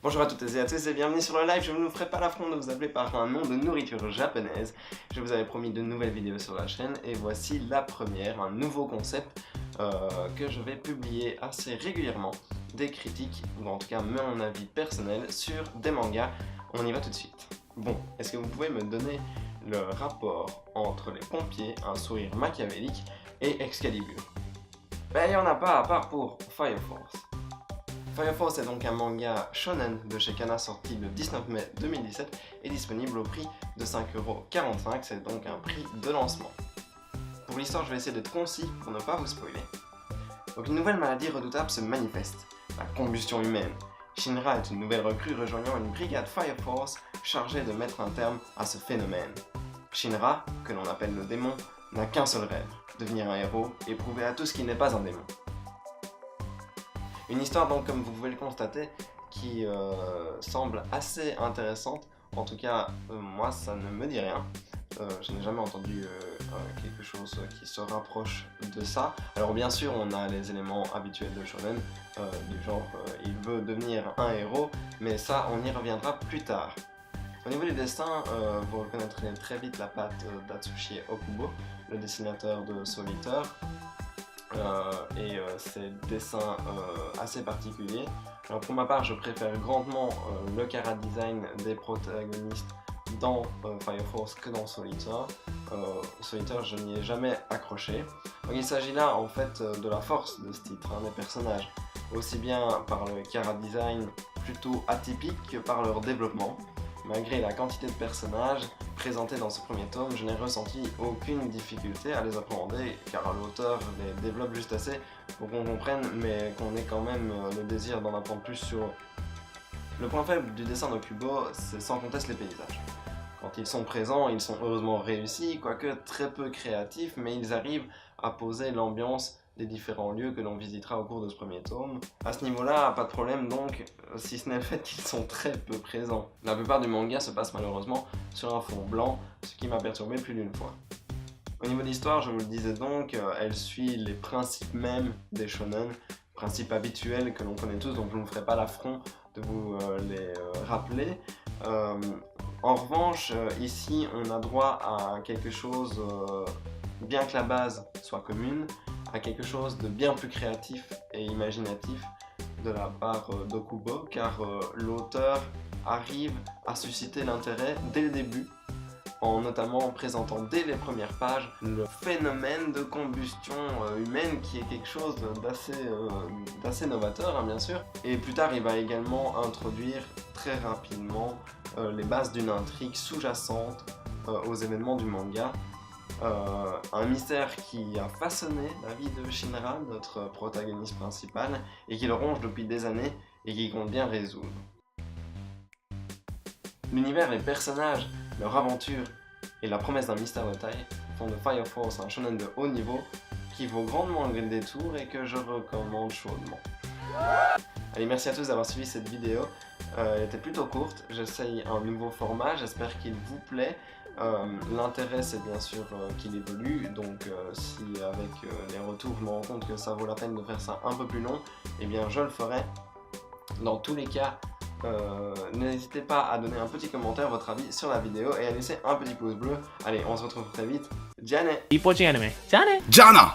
Bonjour à toutes et à tous et bienvenue sur le live. Je ne vous ferai pas l'affront de vous appeler par un nom de nourriture japonaise. Je vous avais promis de nouvelles vidéos sur la chaîne et voici la première, un nouveau concept que je vais publier assez régulièrement. Des critiques, ou en tout cas mon avis personnel sur des mangas. On y va tout de suite. Bon, est-ce que vous pouvez me donner le rapport entre les pompiers, un sourire machiavélique et Excalibur? Ben il n'y en a pas à part pour Fire Force. Fire Force est donc un manga shonen de chez Kana sorti le 19 mai 2017 et disponible au prix de 5,45€, c'est donc un prix de lancement. Pour l'histoire, je vais essayer d'être concis pour ne pas vous spoiler. Donc une nouvelle maladie redoutable se manifeste, la combustion humaine. Shinra est une nouvelle recrue rejoignant une brigade Fire Force chargée de mettre un terme à ce phénomène. Shinra, que l'on appelle le démon, n'a qu'un seul rêve, devenir un héros et prouver à tous qu'il n'est pas un démon. Une histoire donc, comme vous pouvez le constater, qui semble assez intéressante. En tout cas, moi ça ne me dit rien. Je n'ai jamais entendu quelque chose qui se rapproche de ça. Alors bien sûr, on a les éléments habituels de shonen, du genre il veut devenir un héros, mais ça on y reviendra plus tard. Au niveau du dessin, vous reconnaîtrez très vite la patte d'Atsushi Okubo, le dessinateur de Soul Eater. Ces dessins assez particuliers. Alors pour ma part, je préfère grandement le chara-design des protagonistes dans Fire Force que dans Soul Eater. Soul Eater, je n'y ai jamais accroché. Donc il s'agit là en fait de la force de ce titre, des personnages, aussi bien par le chara-design plutôt atypique que par leur développement. Malgré la quantité de personnages présentés dans ce premier tome, je n'ai ressenti aucune difficulté à les appréhender, car l'auteur les développe juste assez pour qu'on comprenne, mais qu'on ait quand même le désir d'en apprendre plus sur eux. Le point faible du dessin d'Okubo, c'est sans conteste les paysages. Quand ils sont présents, ils sont heureusement réussis, quoique très peu créatifs, mais ils arrivent à poser l'ambiance des différents lieux que l'on visitera au cours de ce premier tome. À ce niveau-là, pas de problème donc, si ce n'est le fait qu'ils sont très peu présents. La plupart du manga se passe malheureusement sur un fond blanc, ce qui m'a perturbé plus d'une fois. Au niveau de l'histoire, je vous le disais donc, elle suit les principes mêmes des shonen, principes habituels que l'on connaît tous, donc je ne vous ferai pas l'affront de vous les rappeler. En revanche, ici, on a droit à quelque chose, bien que la base soit commune, à quelque chose de bien plus créatif et imaginatif de la part d'Okubo, car l'auteur arrive à susciter l'intérêt dès le début, en notamment présentant dès les premières pages le phénomène de combustion humaine, qui est quelque chose d'assez novateur, bien sûr. Et plus tard, il va également introduire très rapidement les bases d'une intrigue sous-jacente aux événements du manga. Un mystère qui a façonné la vie de Shinra, notre protagoniste principal, et qui le ronge depuis des années et qui compte bien résoudre. L'univers, les personnages, leur aventure et la promesse d'un mystère de taille font de Fire Force un shonen de haut niveau qui vaut grandement le détour et que je recommande chaudement. Allez, merci à tous d'avoir suivi cette vidéo. Elle était plutôt courte, j'essaye un nouveau format, j'espère qu'il vous plaît. L'intérêt c'est bien sûr qu'il évolue, donc si avec les retours je me rends compte que ça vaut la peine de faire ça un peu plus long, eh bien je le ferai. Dans tous les cas, n'hésitez pas à donner un petit commentaire, votre avis sur la vidéo et à laisser un petit pouce bleu. Allez, on se retrouve très vite. Jane! Keep watching anime. Jane! Jana!